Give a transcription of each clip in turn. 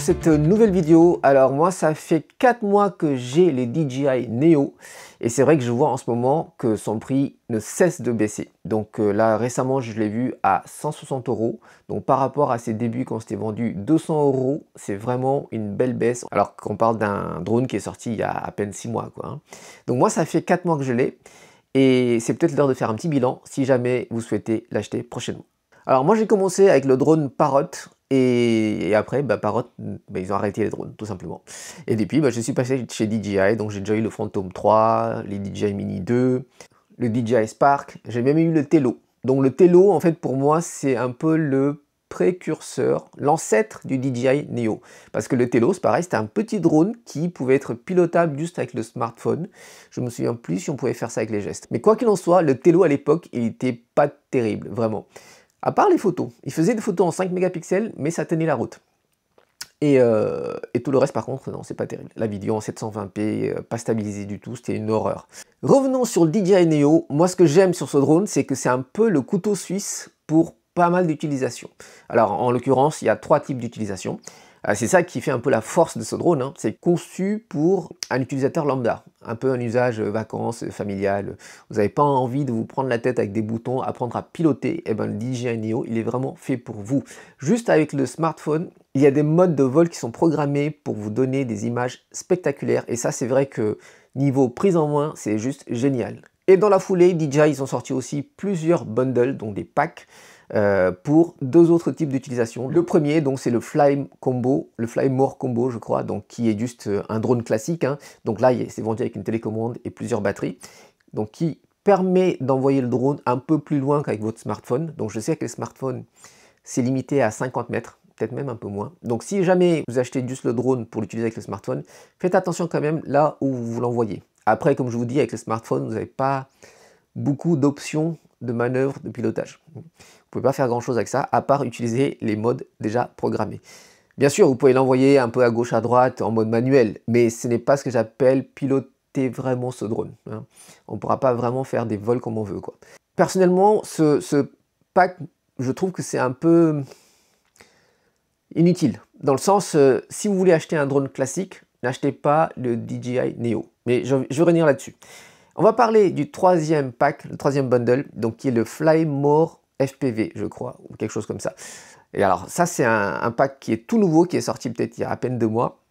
cette nouvelle vidéo. Alors moi ça fait 4 mois que j'ai les DJI Neo et c'est vrai que je vois en ce moment que son prix ne cesse de baisser. Donc là récemment je l'ai vu à 160 €. Donc par rapport à ses débuts quand c'était vendu 200 €, c'est vraiment une belle baisse. Alors qu'on parle d'un drone qui est sorti il y a à peine 6 mois quoi. Donc moi ça fait 4 mois que je l'ai et c'est peut-être l'heure de faire un petit bilan si jamais vous souhaitez l'acheter prochainement. Alors moi j'ai commencé avec le drone Parrot et après Parrot, ils ont arrêté les drones tout simplement. Et depuis je suis passé chez DJI, donc j'ai déjà eu le Phantom 3, les DJI Mini 2, le DJI Spark, j'ai même eu le Tello. Donc le Tello en fait pour moi c'est un peu le précurseur, l'ancêtre du DJI Neo. Parce que le Tello, c'est pareil, c'était un petit drone qui pouvait être pilotable juste avec le smartphone. Je me souviens plus si on pouvait faire ça avec les gestes. Mais quoi qu'il en soit, le Tello à l'époque, il était pas terrible, vraiment. À part les photos. Il faisait des photos en 5 mégapixels, mais ça tenait la route. Et tout le reste, par contre, non, c'est pas terrible. La vidéo en 720p, pas stabilisée du tout, c'était une horreur. Revenons sur le DJI Neo. Moi, ce que j'aime sur ce drone, c'est que c'est un peu le couteau suisse pour pas mal d'utilisations. Alors, en l'occurrence, il y a 3 types d'utilisation. C'est ça qui fait un peu la force de ce drone, hein. C'est conçu pour un utilisateur lambda, un peu un usage vacances, familial. Vous n'avez pas envie de vous prendre la tête avec des boutons, apprendre à piloter, et le DJI Neo, il est vraiment fait pour vous. Juste avec le smartphone, il y a des modes de vol qui sont programmés pour vous donner des images spectaculaires, et ça c'est vrai que niveau prise en main, c'est juste génial. Et dans la foulée, DJI, ils ont sorti aussi plusieurs bundles, donc des packs, pour 2 autres types d'utilisation. Le premier, donc c'est le Fly Combo, le Fly More Combo, je crois, donc qui est juste un drone classique. Donc là, c'est vendu avec une télécommande et plusieurs batteries. Donc qui permet d'envoyer le drone un peu plus loin qu'avec votre smartphone. Donc je sais que les smartphones, c'est limité à 50 mètres, peut-être même un peu moins. Donc si jamais vous achetez juste le drone pour l'utiliser avec le smartphone, faites attention quand même là où vous l'envoyez. Après, comme je vous dis, avec le smartphone, vous n'avez pas beaucoup d'options de manœuvre, de pilotage. Vous ne pouvez pas faire grand chose avec ça, à part utiliser les modes déjà programmés. Bien sûr, vous pouvez l'envoyer un peu à gauche, à droite, en mode manuel, mais ce n'est pas ce que j'appelle piloter vraiment ce drone. On ne pourra pas vraiment faire des vols comme on veut, quoi. Personnellement, ce pack, je trouve que c'est un peu inutile. Dans le sens, si vous voulez acheter un drone classique, n'achetez pas le DJI Neo. Mais je vais revenir là-dessus. On va parler du 3e pack, le 3e bundle, donc qui est le Fly More FPV, je crois, ou quelque chose comme ça. Et alors, ça, c'est un pack qui est tout nouveau, qui est sorti peut-être il y a à peine 2 mois,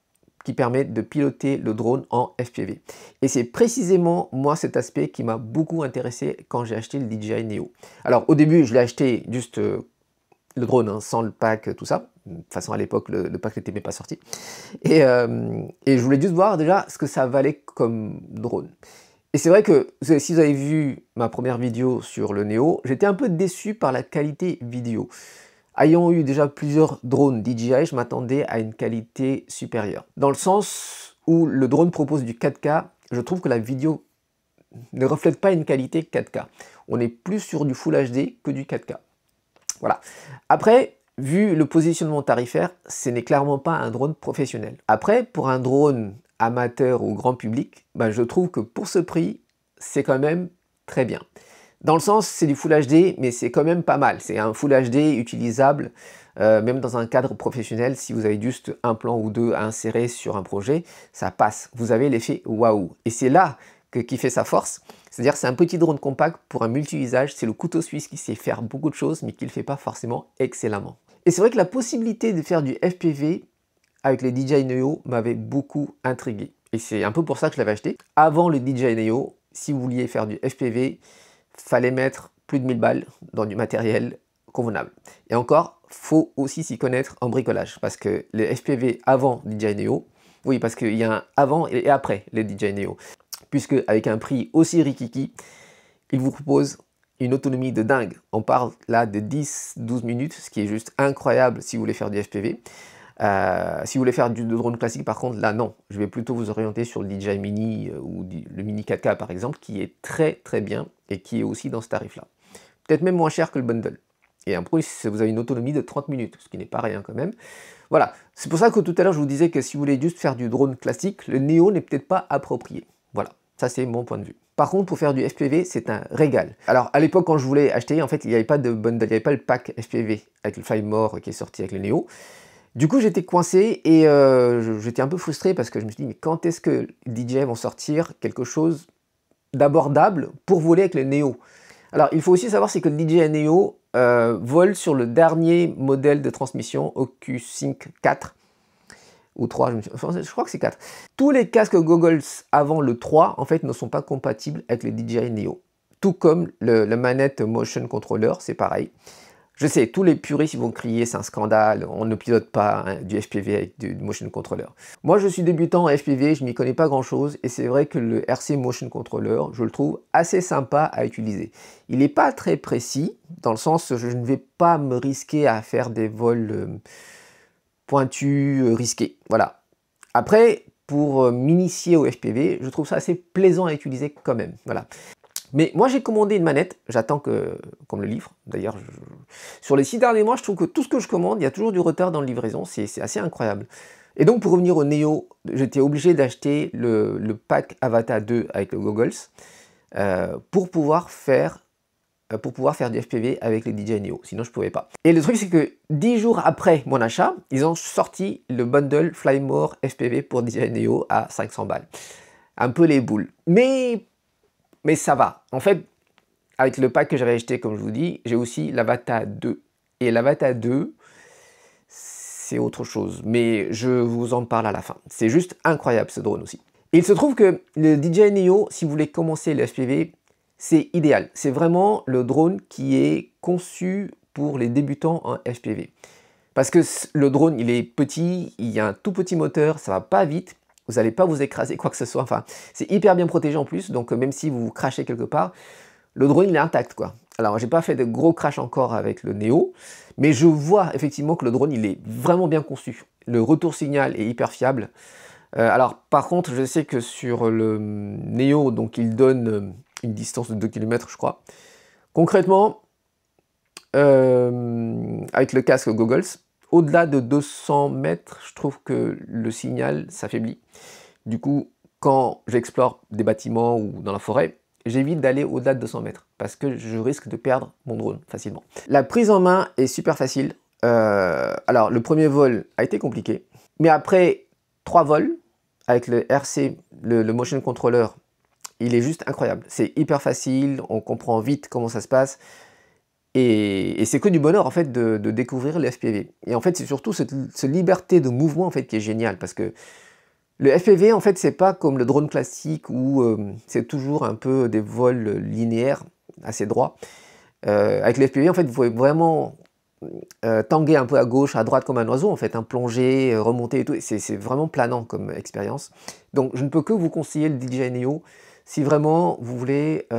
qui permet de piloter le drone en FPV. Et c'est précisément, moi, cet aspect qui m'a beaucoup intéressé quand j'ai acheté le DJI Neo. Alors, au début, je l'ai acheté juste le drone, sans le pack, tout ça. De toute façon, à l'époque, le pack n'était même pas sorti. Et je voulais juste voir déjà ce que ça valait comme drone. Et c'est vrai que si vous avez vu ma première vidéo sur le Neo, j'étais un peu déçu par la qualité vidéo. Ayant eu déjà plusieurs drones DJI, je m'attendais à une qualité supérieure. Dans le sens où le drone propose du 4K, je trouve que la vidéo ne reflète pas une qualité 4K. On est plus sur du Full HD que du 4K. Voilà. Après, vu le positionnement tarifaire, ce n'est clairement pas un drone professionnel. Après, pour un drone amateur ou grand public, je trouve que pour ce prix, c'est quand même très bien. Dans le sens, c'est du Full HD, mais c'est quand même pas mal. C'est un Full HD utilisable, même dans un cadre professionnel. Si vous avez juste un plan ou deux à insérer sur un projet, ça passe. Vous avez l'effet waouh. Et c'est là qui fait sa force. C'est-à-dire c'est un petit drone compact pour un multi-usage. C'est le couteau suisse qui sait faire beaucoup de choses, mais qui ne le fait pas forcément excellemment. Et c'est vrai que la possibilité de faire du FPV avec les DJI Neo m'avait beaucoup intrigué. Et c'est un peu pour ça que je l'avais acheté. Avant le DJI Neo, si vous vouliez faire du FPV, fallait mettre plus de 1000 balles dans du matériel convenable. Et encore, faut aussi s'y connaître en bricolage. Parce que les FPV avant DJI Neo, oui, parce qu'il y a un avant et après les DJI Neo. Puisque avec un prix aussi rikiki, ils vous proposent une autonomie de dingue. On parle là de 10-12 minutes, ce qui est juste incroyable si vous voulez faire du FPV. Si vous voulez faire du drone classique, par contre, là non, je vais plutôt vous orienter sur le DJI Mini ou le Mini 4K par exemple, qui est très très bien et qui est aussi dans ce tarif-là. Peut-être même moins cher que le bundle. Et en plus, vous avez une autonomie de 30 minutes, ce qui n'est pas rien quand même. Voilà, c'est pour ça que tout à l'heure je vous disais que si vous voulez juste faire du drone classique, le Neo n'est peut-être pas approprié. Voilà, ça c'est mon point de vue. Par contre, pour faire du FPV, c'est un régal. Alors, à l'époque, quand je voulais acheter, en fait, il n'y avait pas de bundle, il n'y avait pas le pack FPV avec le Fly More qui est sorti avec le Neo. Du coup, j'étais coincé et j'étais un peu frustré parce que je me suis dit, mais quand est-ce que DJI vont sortir quelque chose d'abordable pour voler avec le Neo? Alors, il faut aussi savoir, c'est que le DJI Neo vole sur le dernier modèle de transmission, OcuSync 4 ou 3, je crois que c'est 4. Tous les casques goggles avant le 3, en fait, ne sont pas compatibles avec le DJI Neo. Tout comme la manette Motion Controller, c'est pareil. Je sais, tous les puristes ils vont crier, c'est un scandale, on ne pilote pas hein, du FPV avec du Motion Controller. Moi, je suis débutant en FPV, je m'y connais pas grand-chose, et c'est vrai que le RC Motion Controller, je le trouve assez sympa à utiliser. Il n'est pas très précis, dans le sens où je ne vais pas me risquer à faire des vols pointus, risqués. Voilà. Après, pour m'initier au FPV, je trouve ça assez plaisant à utiliser quand même. Voilà. Mais moi j'ai commandé une manette, j'attends qu'on me le livre. D'ailleurs, sur les 6 derniers mois, je trouve que tout ce que je commande, il y a toujours du retard dans la livraison, c'est assez incroyable. Et donc pour revenir au Neo, j'étais obligé d'acheter le pack Avata 2 avec le goggles pour pouvoir faire du FPV avec les DJI Neo, sinon je ne pouvais pas. Et le truc c'est que 10 jours après mon achat, ils ont sorti le bundle Flymore FPV pour DJI Neo à 500 balles. Un peu les boules. Mais ça va. En fait, avec le pack que j'avais acheté, comme je vous dis, j'ai aussi l'Avata 2. Et l'Avata 2, c'est autre chose. Mais je vous en parle à la fin. C'est juste incroyable ce drone aussi. Et il se trouve que le DJI Neo, si vous voulez commencer le FPV, c'est idéal. C'est vraiment le drone qui est conçu pour les débutants en FPV. Parce que le drone, il est petit, il y a un tout petit moteur, ça va pas vite. Vous n'allez pas vous écraser quoi que ce soit, enfin c'est hyper bien protégé en plus, donc même si vous crachez quelque part, le drone il est intact quoi. Alors j'ai pas fait de gros crash encore avec le Neo, mais je vois effectivement que le drone il est vraiment bien conçu. Le retour signal est hyper fiable. Alors par contre je sais que sur le Neo, donc il donne une distance de 2 km je crois. Concrètement, avec le casque goggles, au-delà de 200 mètres, je trouve que le signal s'affaiblit. Du coup, quand j'explore des bâtiments ou dans la forêt, j'évite d'aller au-delà de 200 mètres parce que je risque de perdre mon drone facilement. La prise en main est super facile. Alors, le premier vol a été compliqué, mais après 3 vols avec le RC, le Motion Controller, il est juste incroyable. C'est hyper facile, on comprend vite comment ça se passe. Et c'est que du bonheur en fait de découvrir le FPV. Et en fait c'est surtout cette liberté de mouvement en fait qui est géniale parce que le FPV en fait c'est pas comme le drone classique où c'est toujours un peu des vols linéaires assez droits. Avec le FPV en fait vous pouvez vraiment tanguer un peu à gauche, à droite comme un oiseau en fait, hein, plonger, remonter et tout. C'est vraiment planant comme expérience. Donc je ne peux que vous conseiller le DJI Neo si vraiment vous voulez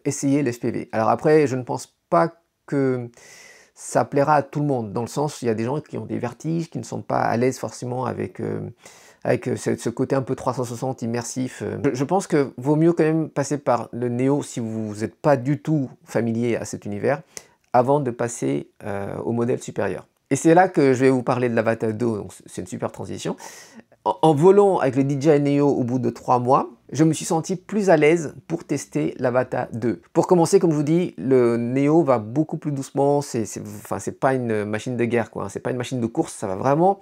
essayer le FPV. Alors après je ne pense pas que ça plaira à tout le monde, dans le sens où il y a des gens qui ont des vertiges, qui ne sont pas à l'aise forcément avec ce côté un peu 360 immersif. Je pense que vaut mieux quand même passer par le Neo si vous n'êtes pas du tout familier à cet univers, avant de passer au modèle supérieur. Et c'est là que je vais vous parler de l'Avata 2, donc c'est une super transition. En volant avec le DJI Neo au bout de 3 mois, je me suis senti plus à l'aise pour tester l'Avata 2. Pour commencer, comme je vous dis, le Neo va beaucoup plus doucement, c'est pas une machine de guerre, quoi. C'est pas une machine de course, ça va vraiment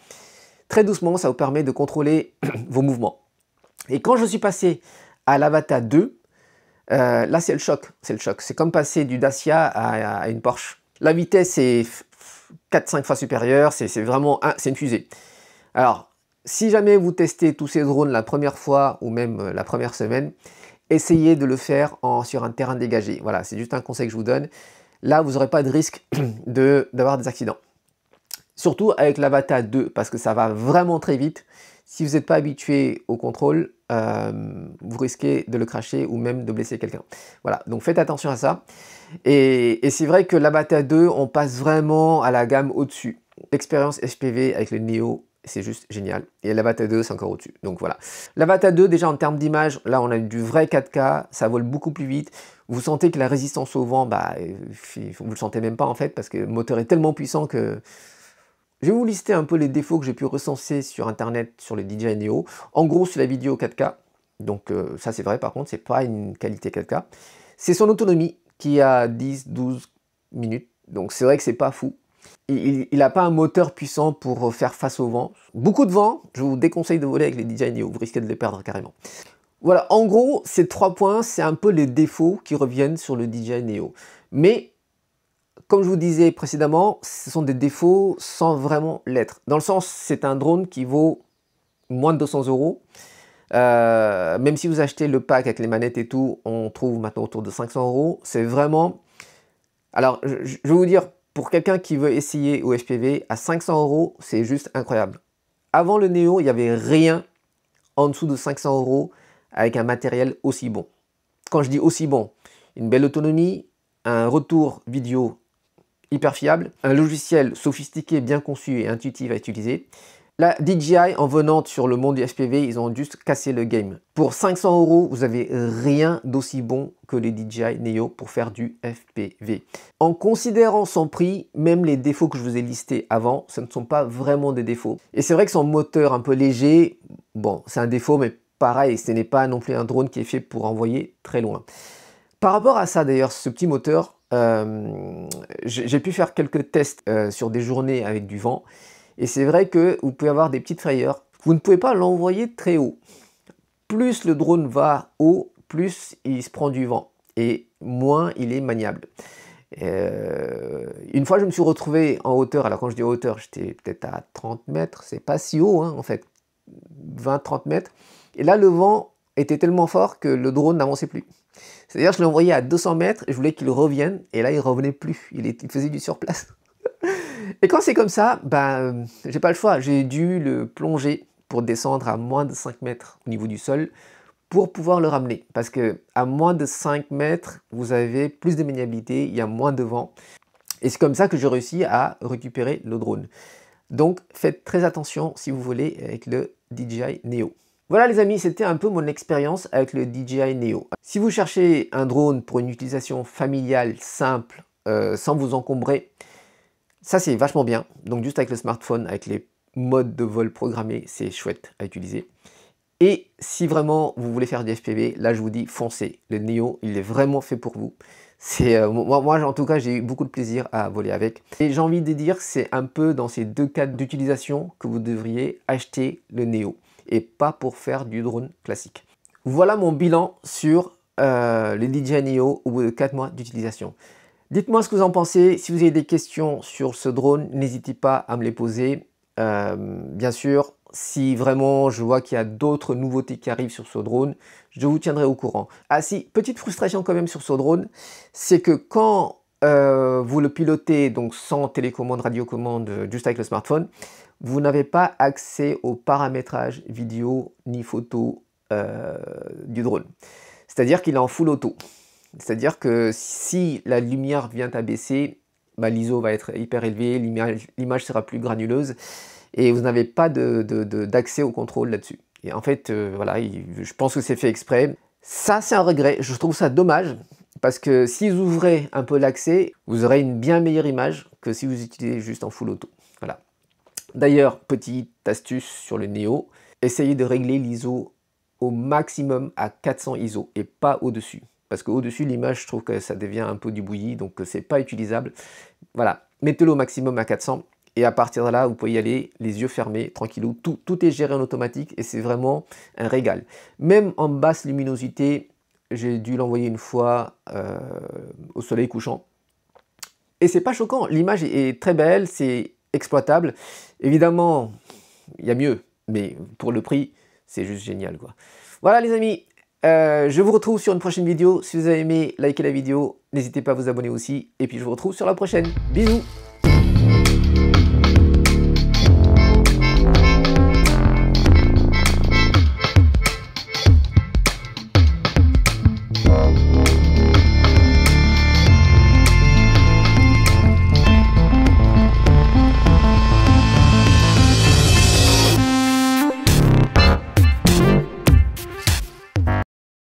très doucement, ça vous permet de contrôler vos mouvements. Et quand je suis passé à l'Avata 2, là c'est le choc, c'est comme passer du Dacia à une Porsche. La vitesse est 4-5 fois supérieure, c'est vraiment, c'est une fusée. Alors, si jamais vous testez tous ces drones la première fois ou même la première semaine, essayez de le faire sur un terrain dégagé. Voilà, c'est juste un conseil que je vous donne. Là, vous n'aurez pas de risque d'avoir des accidents. Surtout avec l'Avata 2, parce que ça va vraiment très vite. Si vous n'êtes pas habitué au contrôle, vous risquez de le crasher ou même de blesser quelqu'un. Voilà, donc faites attention à ça. Et c'est vrai que l'Avata 2, on passe vraiment à la gamme au-dessus. L'expérience FPV avec le Neo, c'est juste génial. Et l'Avata 2, c'est encore au-dessus. Donc voilà. L'Avata 2, déjà en termes d'image, là on a du vrai 4K, ça vole beaucoup plus vite. Vous sentez que la résistance au vent, bah, vous le sentez même pas en fait, parce que le moteur est tellement puissant que... Je vais vous lister un peu les défauts que j'ai pu recenser sur internet sur les DJI Neo. En gros, c'est la vidéo 4K. Donc ça c'est vrai, par contre, c'est pas une qualité 4K. C'est son autonomie qui a 10-12 minutes. Donc c'est vrai que c'est pas fou. il n'a pas un moteur puissant pour faire face au vent. Beaucoup de vent, je vous déconseille de voler avec les DJI Neo, vous risquez de les perdre carrément. Voilà, en gros, ces 3 points, c'est un peu les défauts qui reviennent sur le DJI Neo. Mais, comme je vous disais précédemment, ce sont des défauts sans vraiment l'être. Dans le sens, c'est un drone qui vaut moins de 200 €. Même si vous achetez le pack avec les manettes et tout, on trouve maintenant autour de 500 €. C'est vraiment... Alors, je vais vous dire, pour quelqu'un qui veut essayer au FPV, à 500 €, c'est juste incroyable. Avant le Neo, il n'y avait rien en dessous de 500 € avec un matériel aussi bon. Quand je dis aussi bon, une belle autonomie, un retour vidéo hyper fiable, un logiciel sophistiqué, bien conçu et intuitif à utiliser. La DJI, en venant sur le monde du FPV, ils ont juste cassé le game. Pour 500 €, vous avez rien d'aussi bon que les DJI Neo pour faire du FPV. En considérant son prix, même les défauts que je vous ai listés avant, ce ne sont pas vraiment des défauts. Et c'est vrai que son moteur un peu léger, bon, c'est un défaut, mais pareil, ce n'est pas non plus un drone qui est fait pour envoyer très loin. Par rapport à ça, d'ailleurs, ce petit moteur, j'ai pu faire quelques tests sur des journées avec du vent. Et c'est vrai que vous pouvez avoir des petites frayeurs. Vous ne pouvez pas l'envoyer très haut. Plus le drone va haut, plus il se prend du vent. Et moins il est maniable. Une fois, je me suis retrouvé en hauteur. Alors quand je dis hauteur, j'étais peut-être à 30 mètres. C'est pas si haut, hein, en fait. 20-30 mètres. Et là, le vent était tellement fort que le drone n'avançait plus. C'est-à-dire que je l'ai envoyé à 200 mètres. Et je voulais qu'il revienne. Et là, il revenait plus. Il faisait du surplace. Et quand c'est comme ça, ben, j'ai pas le choix. J'ai dû le plonger pour descendre à moins de 5 mètres au niveau du sol pour pouvoir le ramener. Parce que à moins de 5 mètres, vous avez plus de maniabilité, il y a moins de vent. Et c'est comme ça que j'ai réussi à récupérer le drone. Donc faites très attention si vous volez avec le DJI Neo. Voilà les amis, c'était un peu mon expérience avec le DJI Neo. Si vous cherchez un drone pour une utilisation familiale simple, sans vous encombrer, ça c'est vachement bien, donc juste avec le smartphone, avec les modes de vol programmés, c'est chouette à utiliser. Et si vraiment vous voulez faire du FPV, là je vous dis foncez, le Neo il est vraiment fait pour vous. Moi en tout cas j'ai eu beaucoup de plaisir à voler avec. Et j'ai envie de dire que c'est un peu dans ces deux cas d'utilisation que vous devriez acheter le Neo. Et pas pour faire du drone classique. Voilà mon bilan sur les DJI Neo au bout de 4 mois d'utilisation. Dites-moi ce que vous en pensez. Si vous avez des questions sur ce drone, n'hésitez pas à me les poser. Bien sûr, si vraiment je vois qu'il y a d'autres nouveautés qui arrivent sur ce drone, je vous tiendrai au courant. Ah si, petite frustration quand même sur ce drone, c'est que quand vous le pilotez donc sans télécommande, radiocommande, juste avec le smartphone, vous n'avez pas accès au paramétrage vidéo ni photo du drone. C'est-à-dire qu'il est en full auto. C'est-à-dire que si la lumière vient à baisser, bah, l'ISO va être hyper élevé, l'image sera plus granuleuse et vous n'avez pas d'accès au contrôle là-dessus. Et en fait, voilà, je pense que c'est fait exprès. Ça, c'est un regret. Je trouve ça dommage parce que si vous ouvrez un peu l'accès, vous aurez une bien meilleure image que si vous utilisez juste en full auto. Voilà. D'ailleurs, petite astuce sur le Neo, essayez de régler l'ISO au maximum à 400 ISO et pas au-dessus. Parce qu'au-dessus, l'image, je trouve que ça devient un peu du bouilli, donc c'est pas utilisable. Voilà, mettez-le au maximum à 400, et à partir de là, vous pouvez y aller les yeux fermés, tranquillou. Tout est géré en automatique, et c'est vraiment un régal. Même en basse luminosité, j'ai dû l'envoyer une fois au soleil couchant. Et c'est pas choquant, l'image est très belle, c'est exploitable. Évidemment, il y a mieux, mais pour le prix, c'est juste génial, quoi. Voilà les amis, je vous retrouve sur une prochaine vidéo. Si vous avez aimé, likez la vidéo, n'hésitez pas à vous abonner aussi. Et puis je vous retrouve sur la prochaine. Bisous!